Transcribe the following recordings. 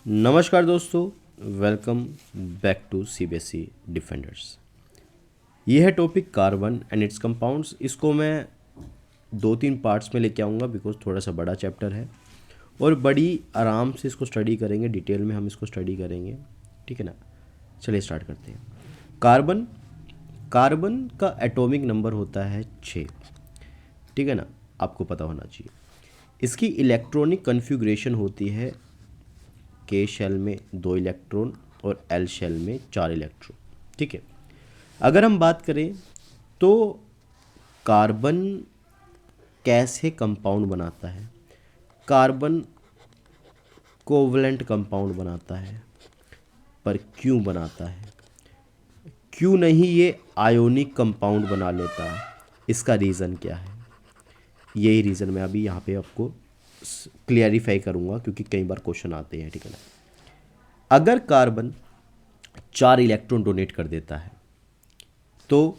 नमस्कार दोस्तों, welcome back to CBSE defenders. ये है topic carbon and its compounds. इसको मैं 2-3 पार्ट्स में लेके आऊँगा बिकॉज थोड़ा सा बड़ा चैप्टर है और बड़ी आराम से इसको स्टडी करेंगे, डिटेल में हम इसको स्टडी करेंगे, ठीक है ना। चलिए स्टार्ट करते हैं। कार्बन कार्बन का एटॉमिक नंबर होता है 6, ठीक है ना, आपको पता होना चाहिए। इसकी इलेक्ट्रॉनिक कन्फिग्रेशन होती है के शेल में 2 इलेक्ट्रॉन और एल शेल में 4 इलेक्ट्रॉन, ठीक है। अगर हम बात करें तो कार्बन कैसे कंपाउंड बनाता है, कार्बन कोवलेंट कंपाउंड बनाता है, पर क्यों बनाता है, क्यों नहीं ये आयोनिक कंपाउंड बना लेता, इसका रीज़न क्या है, यही रीज़न मैं अभी यहाँ पे आपको क्लियरिफाई करूँगा क्योंकि कई बार क्वेश्चन आते हैं, ठीक है ना। अगर कार्बन 4 इलेक्ट्रॉन डोनेट कर देता है तो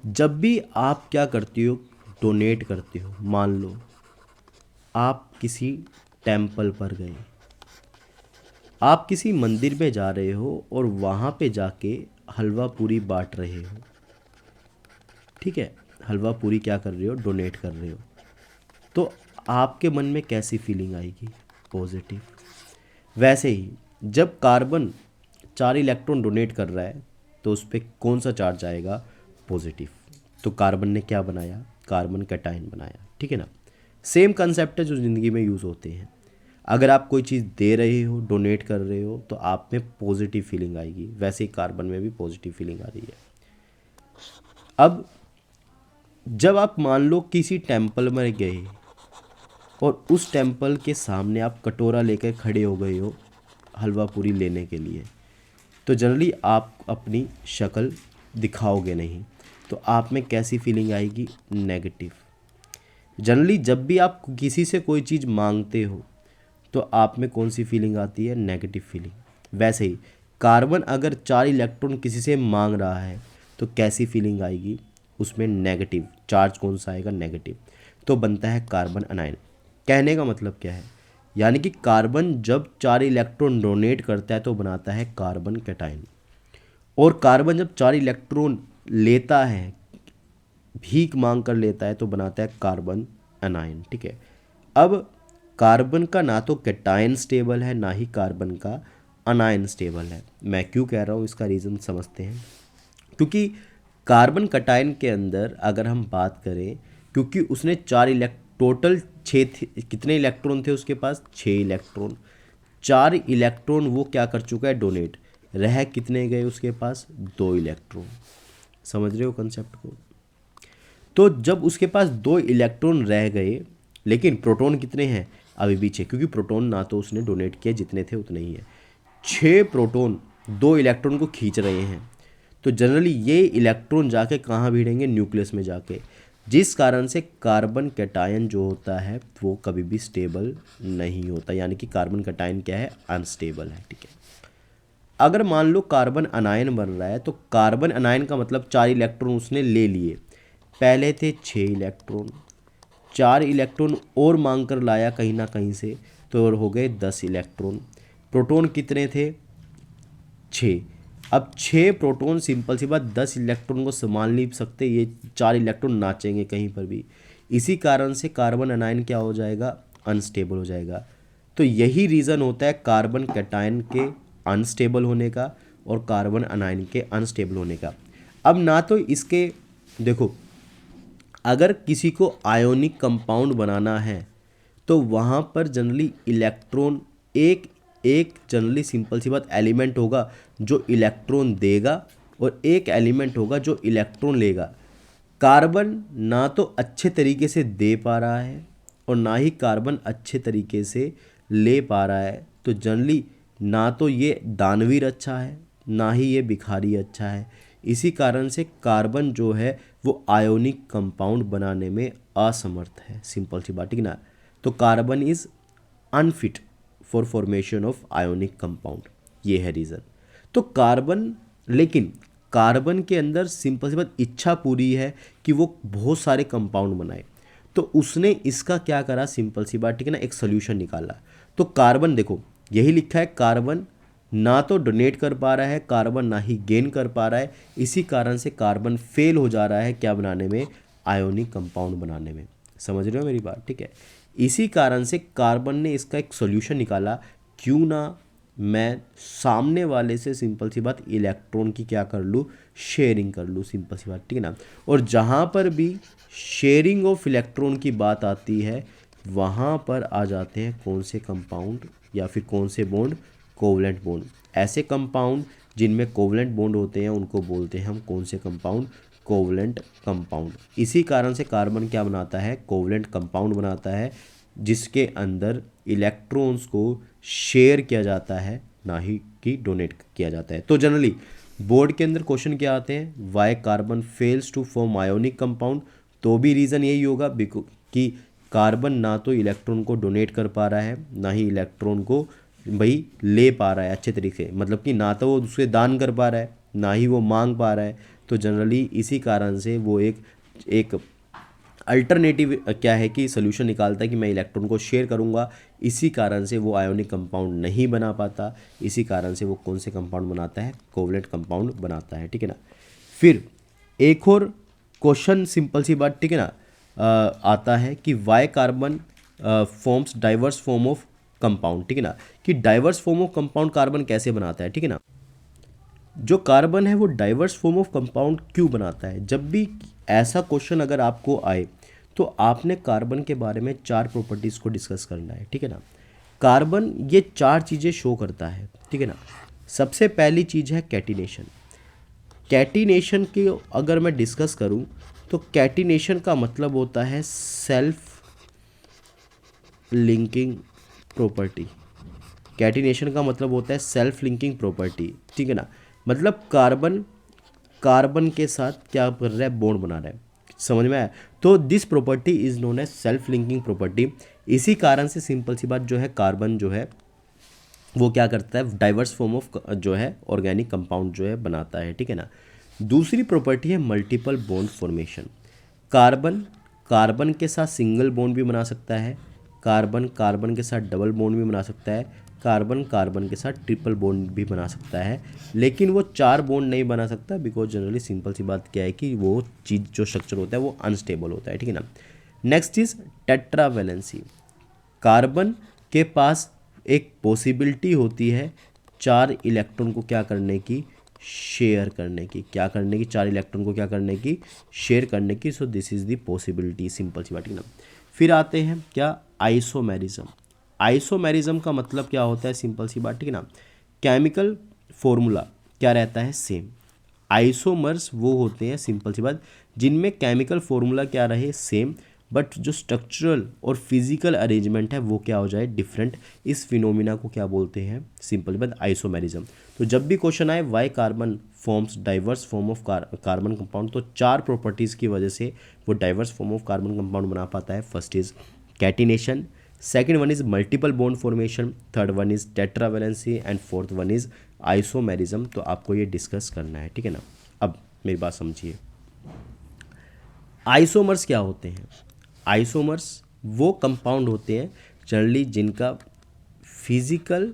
जब भी आप क्या करती हो, डोनेट करते हो, मान लो आप किसी टेम्पल पर गए, आप किसी मंदिर में जा रहे हो और वहाँ पे जाके हलवा पूरी बांट रहे हो, ठीक है, हलवा पूरी क्या कर रहे हो, डोनेट कर रहे हो, तो आपके मन में कैसी फीलिंग आएगी, पॉजिटिव। वैसे ही जब कार्बन 4 इलेक्ट्रॉन डोनेट कर रहा है तो उस पर कौन सा चार्ज आएगा, पॉजिटिव। तो कार्बन ने क्या बनाया, कार्बन कैटायन बनाया, ठीक है ना। सेम कंसेप्ट है जो ज़िंदगी में यूज़ होते हैं। अगर आप कोई चीज़ दे रहे हो, डोनेट कर रहे हो, तो आप में पॉजिटिव फीलिंग आएगी, वैसे ही कार्बन में भी पॉजिटिव फीलिंग आ रही है। अब जब आप मान लो किसी टेम्पल में गए और उस टेम्पल के सामने आप कटोरा लेकर खड़े हो गए हो हलवा पूरी लेने के लिए, तो जनरली आप अपनी शक्ल दिखाओगे नहीं, तो आप में कैसी फीलिंग आएगी, नेगेटिव। जनरली जब भी आप किसी से कोई चीज़ मांगते हो तो आप में कौन सी फीलिंग आती है, नेगेटिव फीलिंग। वैसे ही कार्बन अगर 4 इलेक्ट्रॉन किसी से मांग रहा है तो कैसी फीलिंग आएगी, उसमें नेगेटिव चार्ज कौन सा आएगा, नेगेटिव। तो बनता है कार्बन अनायन। कहने का मतलब क्या है, यानी कि कार्बन जब 4 इलेक्ट्रॉन डोनेट करता है तो बनाता है कार्बन कैटायन, और कार्बन जब 4 इलेक्ट्रॉन लेता है, भीख मांग कर लेता है, तो बनाता है कार्बन अनायन, ठीक है। अब कार्बन का ना तो कैटायन स्टेबल है ना ही कार्बन का अनायन स्टेबल है। मैं क्यों कह रहा हूँ, इसका रीज़न समझते हैं। क्योंकि कार्बन कैटायन के अंदर अगर हम बात करें, क्योंकि उसने 4 टोटल 6 कितने इलेक्ट्रॉन थे उसके पास, 6 इलेक्ट्रॉन, 4 इलेक्ट्रॉन वो क्या कर चुका है, डोनेट। रह कितने गए उसके पास, 2 इलेक्ट्रॉन। समझ रहे हो कंसेप्ट को। तो जब उसके पास 2 इलेक्ट्रॉन रह गए, लेकिन प्रोटॉन कितने हैं, अभी भी 6, क्योंकि प्रोटॉन ना तो उसने डोनेट किया, जितने थे उतने ही है। 6 प्रोटॉन 2 इलेक्ट्रॉन को खींच रहे हैं, तो जनरली ये इलेक्ट्रॉन जाके कहाँ भिड़ेंगे, न्यूक्लियस में जाके, जिस कारण से कार्बन कैटायन जो होता है वो कभी भी स्टेबल नहीं होता, यानी कि कार्बन कैटायन क्या है, अनस्टेबल है, ठीक है। अगर मान लो कार्बन अनायन बन रहा है, तो कार्बन अनायन का मतलब 4 इलेक्ट्रॉन उसने ले लिए, पहले थे 6 इलेक्ट्रॉन, 4 इलेक्ट्रॉन और मांग कर लाया कहीं ना कहीं से, तो और हो गए 10 इलेक्ट्रॉन। प्रोटॉन कितने थे, 6। अब 6 प्रोटॉन, सिंपल सी बात, 10 इलेक्ट्रॉन को संभाल नहीं सकते, ये 4 इलेक्ट्रॉन नाचेंगे कहीं पर भी। इसी कारण से कार्बन अनायन क्या हो जाएगा, अनस्टेबल हो जाएगा। तो यही रीज़न होता है कार्बन कैटायन के अनस्टेबल होने का और कार्बन अनायन के अनस्टेबल होने का। अब ना तो इसके, देखो, अगर किसी को आयोनिक कंपाउंड बनाना है तो वहाँ पर जनरली इलेक्ट्रॉन एक एक जनरली सिंपल सी बात एलिमेंट होगा जो इलेक्ट्रॉन देगा और एक एलिमेंट होगा जो इलेक्ट्रॉन लेगा। कार्बन ना तो अच्छे तरीके से दे पा रहा है और ना ही कार्बन अच्छे तरीके से ले पा रहा है, तो जनरली ना तो ये दानवीर अच्छा है ना ही ये भिखारी अच्छा है। इसी कारण से कार्बन जो है वो आयोनिक कंपाउंड बनाने में असमर्थ है, सिंपल सी बात, ठीक ना। तो carbon is unfit for formation of ionic compound, ये है रीज़न। तो कार्बन, लेकिन कार्बन के अंदर सिंपल सी बात इच्छा पूरी है कि वो बहुत सारे कंपाउंड बनाए, तो उसने इसका क्या करा, सिंपल सी बात, ठीक है ना, एक सोल्यूशन निकाला। तो कार्बन देखो, यही लिखा है, कार्बन ना तो डोनेट कर पा रहा है, कार्बन ना ही गेन कर पा रहा है, इसी कारण से कार्बन फेल हो जा रहा है क्या बनाने में, आयोनिक कंपाउंड बनाने में। समझ रहे हो मेरी बात, ठीक है। इसी कारण से कार्बन ने इसका एक सॉल्यूशन निकाला, क्यों ना मैं सामने वाले से सिंपल सी बात इलेक्ट्रॉन की क्या कर लूँ, शेयरिंग कर लूँ, सिंपल सी बात, ठीक है ना। और जहाँ पर भी शेयरिंग ऑफ इलेक्ट्रॉन की बात आती है वहाँ पर आ जाते हैं कौन से कंपाउंड या फिर कौन से बॉन्ड, कोवलेंट बॉन्ड। ऐसे कंपाउंड जिनमें कोवलेंट बॉन्ड होते हैं उनको बोलते हैं हम कौन से कंपाउंड, कोवलेंट कंपाउंड। इसी कारण से कार्बन क्या बनाता है, कोवलेंट कंपाउंड बनाता है, जिसके अंदर इलेक्ट्रॉन्स को शेयर किया जाता है, ना ही कि डोनेट किया जाता है। तो जनरली बोर्ड के अंदर क्वेश्चन क्या आते हैं, why carbon fails to form ionic compound, तो भी रीज़न यही होगा कि कार्बन ना तो इलेक्ट्रॉन को डोनेट कर पा रहा है, ना ही इलेक्ट्रॉन को भाई ले पा रहा है अच्छे तरीके से, मतलब कि ना तो वो उससे दान कर पा रहा है, ना ही वो मांग पा रहा है। तो जनरली इसी कारण से वो एक एक अल्टरनेटिव क्या है कि सोल्यूशन निकालता है कि मैं इलेक्ट्रॉन को शेयर करूंगा, इसी कारण से वो आयोनिक कंपाउंड नहीं बना पाता, इसी कारण से वो कौन से कंपाउंड बनाता है, कोवलेंट कंपाउंड बनाता है, ठीक है ना। फिर एक और क्वेश्चन सिंपल सी बात, ठीक है ना, आता है कि why carbon forms diverse form of compound, ठीक है ना, कि diverse form of compound carbon कैसे बनाता है, ठीक है ना। जो कार्बन है वो डाइवर्स फॉर्म ऑफ कंपाउंड क्यों बनाता है, जब भी ऐसा क्वेश्चन अगर आपको आए तो आपने कार्बन के बारे में 4 प्रॉपर्टीज़ को डिस्कस करना है, ठीक है ना। कार्बन ये 4 चीज़ें शो करता है, ठीक है ना। सबसे पहली चीज़ है कैटिनेशन। कैटिनेशन की अगर मैं डिस्कस करूं तो कैटिनेशन का मतलब होता है सेल्फ लिंकिंग प्रॉपर्टी। कैटिनेशन का मतलब होता है सेल्फ लिंकिंग प्रॉपर्टी, ठीक है ना। मतलब कार्बन कार्बन के साथ क्या कर रहा है, बॉन्ड बना रहा है, समझ में आया। तो this property is known as self linking property. इसी कारण से सिंपल सी बात जो है, कार्बन जो है वो क्या करता है, डाइवर्स फॉर्म ऑफ जो है ऑर्गेनिक कंपाउंड जो है बनाता है, ठीक है ना। दूसरी प्रॉपर्टी है multiple bond formation. Carbon carbon के साथ सिंगल बॉन्ड भी बना सकता है, कार्बन कार्बन के साथ डबल बॉन्ड भी बना सकता है, कार्बन कार्बन के साथ ट्रिपल बॉन्ड भी बना सकता है, लेकिन वो 4 बॉन्ड नहीं बना सकता, बिकॉज जनरली सिंपल सी बात क्या है कि वो चीज़ जो स्ट्रक्चर होता है वो अनस्टेबल होता है, ठीक है ना। Next is tetravalency. कार्बन के पास एक पॉसिबिलिटी होती है 4 इलेक्ट्रॉन को क्या करने की, शेयर करने की, क्या करने की, 4 इलेक्ट्रॉन को क्या करने की, शेयर करने की। So this is the possibility, simple सी बात, ठीक है ना। फिर आते हैं क्या, आइसोमेरिज्म। आइसोमेरिज्म का मतलब क्या होता है, सिंपल सी बात, ठीक है ना। केमिकल फॉर्मूला क्या रहता है, सेम। आइसोमर्स वो होते हैं, सिंपल सी बात, जिनमें केमिकल फॉर्मूला क्या रहे, सेम, बट जो स्ट्रक्चरल और फिजिकल अरेंजमेंट है वो क्या हो जाए, डिफरेंट। इस फिनोमिना को क्या बोलते हैं, सिंपल बात, आइसोमेरिज्म। तो जब भी क्वेश्चन आए why carbon forms diverse form of carbon compound, तो 4 प्रॉपर्टीज़ की वजह से वो diverse form of carbon compound बना पाता है। First is catenation, second one is multiple bond formation, third one is tetravalency and fourth one is isomerism. तो आपको ये डिस्कस करना है, ठीक है ना। अब मेरी बात समझिए, आइसोमर्स क्या होते हैं। आइसोमर्स वो कंपाउंड होते हैं जनरली जिनका फिजिकल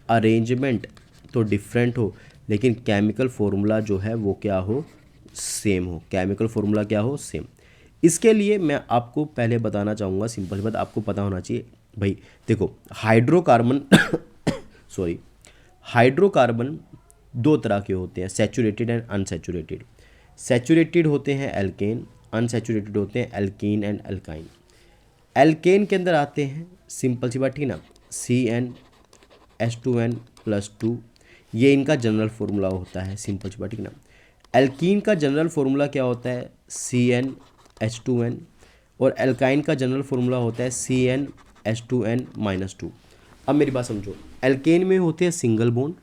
अरेंजमेंट तो डिफरेंट हो, लेकिन केमिकल फॉर्मूला जो है वो क्या हो, सेम हो। केमिकल फॉर्मूला क्या हो, सेम। इसके लिए मैं आपको पहले बताना चाहूँगा, सिंपल बात आपको पता होना चाहिए भाई। देखो हाइड्रोकार्बन सॉरी, हाइड्रोकार्बन 2 तरह के होते हैं, सैचुरेटेड एंड अनसैचुरेटेड। सैचुरेटेड होते हैं एल्केन, अनसैचुरेटेड होते हैं एल्कीन एंड एल्काइन। एल्केन के अंदर आते हैं, सिंपल सी बात, ठीक है ना, CnH2n+2, ये इनका जनरल फार्मूला होता है, सिंपल सी बात, ठीक है ना। एल्कीन का जनरल फार्मूला क्या होता है, CnH2n, और एल्काइन का जनरल फार्मूला होता है CnH2n-2। अब मेरी बात समझो, एल्केन में होते हैं सिंगल बॉन्ड,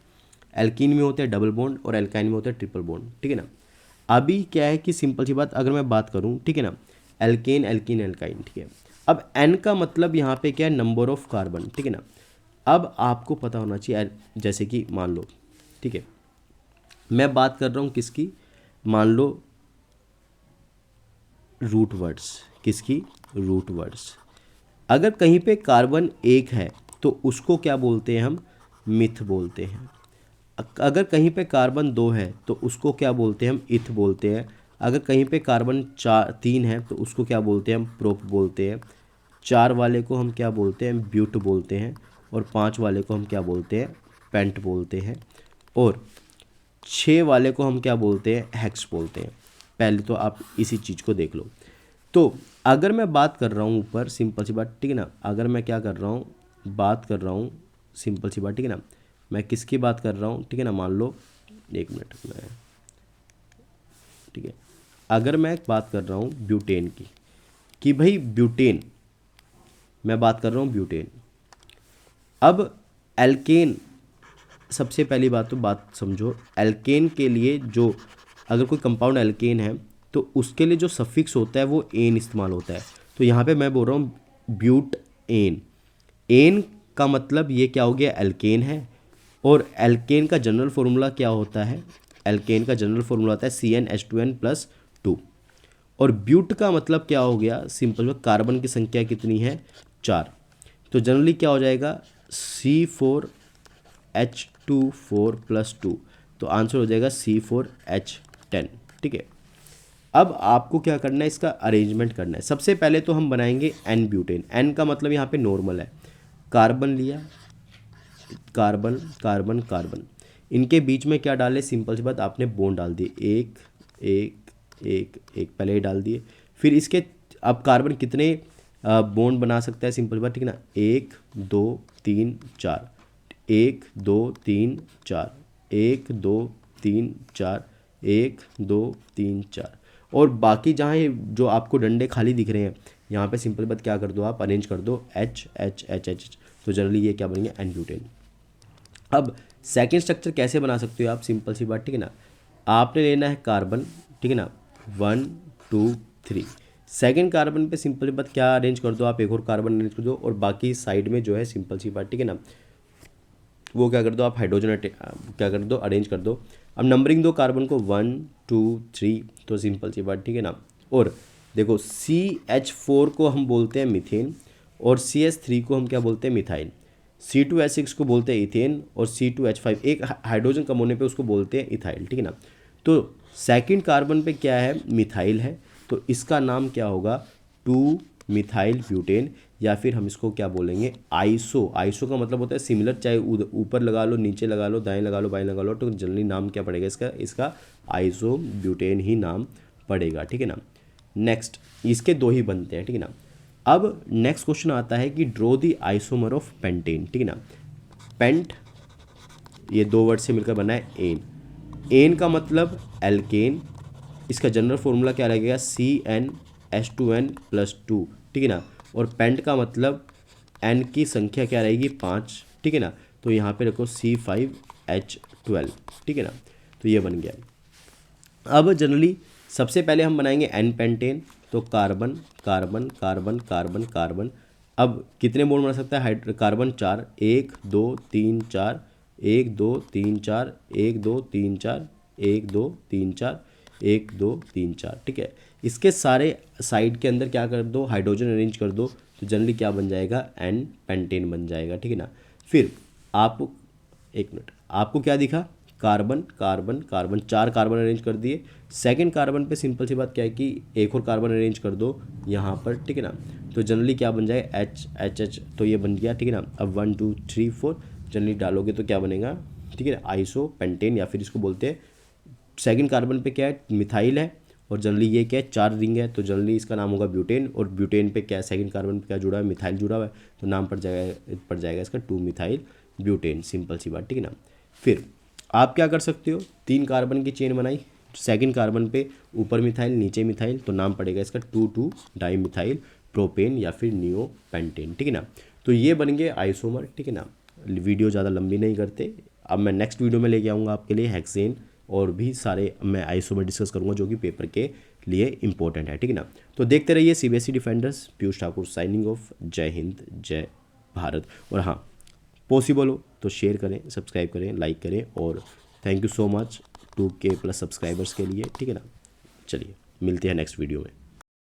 एल्कीन में होते हैं डबल बॉन्ड, और एल्काइन में होता है ट्रिपल बॉन्ड, ठीक है ना। अभी क्या है कि सिंपल सी बात अगर मैं बात करूं, ठीक है ना, एल्केन एल्कीन एल्काइन, ठीक है। अब एन का मतलब यहाँ पे क्या है, नंबर ऑफ कार्बन, ठीक है ना। अब आपको पता होना चाहिए, जैसे कि मान लो, ठीक है, मैं बात कर रहा हूँ किसकी, मान लो रूट वर्ड्स, किसकी, रूट वर्ड्स। अगर कहीं पे कार्बन 1 है तो उसको क्या बोलते हैं हम, मिथ बोलते हैं। अगर कहीं पे कार्बन 2 है तो उसको क्या बोलते हैं हम, इथ बोलते हैं। अगर कहीं पे कार्बन 3 है तो उसको क्या बोलते हैं हम, प्रोप बोलते हैं। 4 वाले को हम क्या बोलते हैं, ब्यूट बोलते हैं। और 5 वाले को हम क्या बोलते हैं, पेंट बोलते हैं। और 6 वाले को हम क्या बोलते हैं, हेक्स बोलते हैं। पहले तो आप इसी चीज़ को देख लो। तो अगर मैं बात कर रहा हूँ ऊपर, सिंपल सी बात, ठीक है ना, अगर मैं क्या कर रहा हूँ, बात कर रहा हूँ, सिंपल सी बात, ठीक है ना, मैं किसकी बात कर रहा हूँ, ठीक है ना, मान लो 1 मिनट में, ठीक है, अगर मैं बात कर रहा हूँ ब्यूटेन की, कि भाई ब्यूटेन, मैं बात कर रहा हूँ ब्यूटेन। अब एल्केन, सबसे पहली बात तो बात समझो, एल्केन के लिए जो, अगर कोई कंपाउंड एल्केन है तो उसके लिए जो सफिक्स होता है वो एन इस्तेमाल होता है। तो यहाँ पे मैं बोल रहा हूँ ब्यूट एन। एन का मतलब ये क्या हो गया, एल्केन है। और एल्केन का जनरल फार्मूला क्या होता है, एल्केन का जनरल फार्मूला होता है CnH2n+2। और ब्यूट का मतलब क्या हो गया, सिंपल में कार्बन की संख्या कितनी है, 4। तो जनरली क्या हो जाएगा, C4H24+2। तो आंसर हो जाएगा C4H10, ठीक है। अब आपको क्या करना है, इसका अरेंजमेंट करना है। सबसे पहले तो हम बनाएंगे एन ब्यूटेन। एन का मतलब यहाँ पे नॉर्मल है, कार्बन लिया, कार्बन कार्बन कार्बन, इनके बीच में क्या डाले, सिंपल सी बात, आपने बॉन्ड डाल दिए, एक एक एक एक, पहले ही डाल दिए। फिर इसके, अब कार्बन कितने बॉन्ड बना सकता है, सिंपल बात, ठीक है ना, 1 2 3 4, 1 2 3 4, 1 2 3 4, 1 2 3 4। और बाकी जहाँ ये जो आपको डंडे खाली दिख रहे हैं, यहाँ पे सिंपल बात क्या कर दो, आप अरेंज कर दो H H H H। तो जनरली ये क्या बनेंगे, एन ब्यूटेन। अब सेकेंड स्ट्रक्चर कैसे बना सकते हो आप, सिंपल सी बात, ठीक है ना, आपने लेना है कार्बन, ठीक है ना, 1 2 3। सेकेंड कार्बन पे सिंपल सी बात क्या अरेंज कर दो आप, एक और कार्बन अरेंज कर दो, और बाकी साइड में जो है सिंपल सी बात, ठीक है ना, वो क्या कर दो आप, हाइड्रोजन क्या कर दो, अरेंज कर दो। अब नंबरिंग दो कार्बन को 1 2 3, तो सिंपल सी बात, ठीक है ना। और देखो CH4 को हम बोलते हैं मीथेन, और CH3 को हम क्या बोलते हैं, मिथाइल। C2H6 को बोलते हैं इथेन, और C2H5 एक हाइड्रोजन कम होने पे उसको बोलते हैं इथाइल, ठीक है ना। तो सेकंड कार्बन पे क्या है, मिथाइल है, तो इसका नाम क्या होगा, 2 मिथाइल ब्यूटेन, या फिर हम इसको क्या बोलेंगे, आइसो। आइसो का मतलब होता है सिमिलर, चाहे ऊपर लगा लो, नीचे लगा लो, दाएं लगा लो, बाएं लगा लो, तो जनरली नाम क्या पड़ेगा इसका, इसका आइसो ब्यूटेन ही नाम पड़ेगा, ठीक है ना। नेक्स्ट, इसके 2 ही बनते हैं, ठीक है ना। अब नेक्स्ट क्वेश्चन आता है कि draw the isomer of pentane, ठीक है ना। पेंट, ये 2 वर्ड से मिलकर बना है एन। एन का मतलब एल्केन, इसका जनरल फॉर्मूला क्या लगेगा, CnH2n+2, ठीक है ना। और पेंट का मतलब एन की संख्या क्या रहेगी, 5, ठीक है ना। तो यहाँ पे रखो C5H12, ठीक है ना। तो ये बन गया। अब जनरली सबसे पहले हम बनाएंगे एन पेंटेन, तो carbon carbon carbon carbon carbon. अब कितने बॉन्ड बना सकता है, कार्बन 4, 1 2 3 4, 1 2 3 4, 1 2 3 4, 1 2 3 4, 1 2 3 4, ठीक है। इसके सारे साइड के अंदर क्या कर दो, हाइड्रोजन अरेंज कर दो, तो जनरली क्या बन जाएगा, एन पेंटेन बन जाएगा, ठीक है ना। फिर आप, एक मिनट, आपको क्या दिखा, carbon carbon carbon, 4 carbon arrange कर दिए। सेकंड कार्बन पे सिंपल सी बात क्या है कि एक और कार्बन अरेंज कर दो यहाँ पर, ठीक है ना। तो जनरली क्या बन जाए, H H H, तो ये बन गया, ठीक है ना। अब 1 2 3 4 जनरली डालोगे तो क्या बनेगा, ठीक है, आइसो पेंटेन, या फिर इसको बोलते हैं, सेकंड कार्बन पे क्या है, मिथाइल है, और जनरली ये क्या है, 4 रिंग है, तो जनरली इसका नाम होगा ब्यूटेन। और ब्यूटेन पे क्या है, सेकंड कार्बन पे क्या जुड़ा है, मिथाइल जुड़ा हुआ है, तो नाम पड़ जाएगा इसका 2 मिथाइल ब्यूटेन, सिंपल सी बात, ठीक है ना। फिर आप क्या कर सकते हो, 3 कार्बन की चेन बनाई, सेकंड कार्बन पे ऊपर मिथाइल नीचे मिथाइल, तो नाम पड़ेगा इसका 2 डाई मिथाइल प्रोपेन, या फिर नियो पेंटेन, ठीक है ना। तो ये बन गए आइसोमर, ठीक है ना। वीडियो ज़्यादा लंबी नहीं करते, अब मैं नेक्स्ट वीडियो में लेके आऊँगा आपके लिए हेक्सेन, और भी सारे मैं आइसोमर डिस्कस करूँगा जो कि पेपर के लिए इंपॉर्टेंट है, ठीक है ना। तो देखते रहिए CBSE defenders. Piyush Thakur signing off. जय हिंद, जय भारत। और हाँ, पॉसिबल हो तो शेयर करें, सब्सक्राइब करें, लाइक करें, और thank you so much 2K+ subscribers के लिए, ठीक है ना। चलिए मिलते हैं नेक्स्ट वीडियो में।